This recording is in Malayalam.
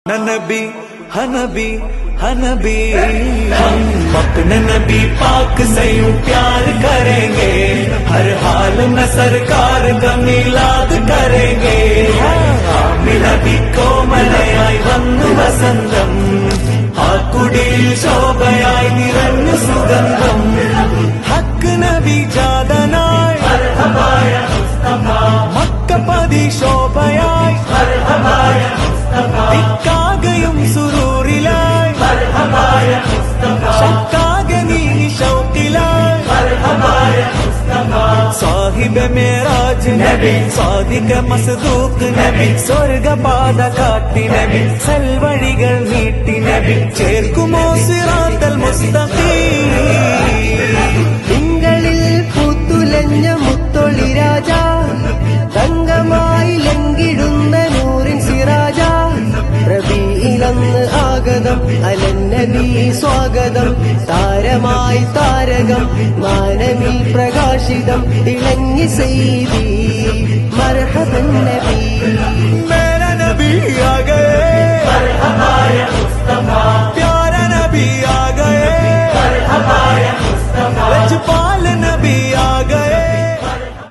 नबी हनबी हनबी हम अपने नबी पाक से यूं प्यार करेंगे, हर हाल में सरकार का मिलाद करेंगे. നബി കോമലയായി വന്നു വസന്തം, ആ കുടിയിൽ ശോഭയായി നിറഞ്ഞു സുഗന്ധം. ഹക്ക് നബി ജാതനായി മക്കപതി ശോഭയായി, ദിക്കാകയും സുരൂറിലായി, ശക്കാകെ നീ ശൗക്കിലായി. സാഹിബ് മേറാജ് നബി, സാദിഖ മസ്ദൂഖ് നബി, സ്വർഗപാത കാട്ടി നബി, സൽവഴികൾ നീട്ടി നബി, ചേർക്കുമോ സിറാത്തൽ മുസ്തഖീം. തിങ്കളിൽ പൂത്തുലഞ്ഞ മുത്തൊളി രാജ, തങ്കമായി ലംഘിടുന്ന നൂറിൻ സിറാജ. റബീഇലന്ന് ആഗതം, അലന്നബി സ്വാഗതം, താരമായി താരകം, മാനവി പ്രകാശിതം, തിളങ്ങി സയ്യിദി മർഹബൻ നബി.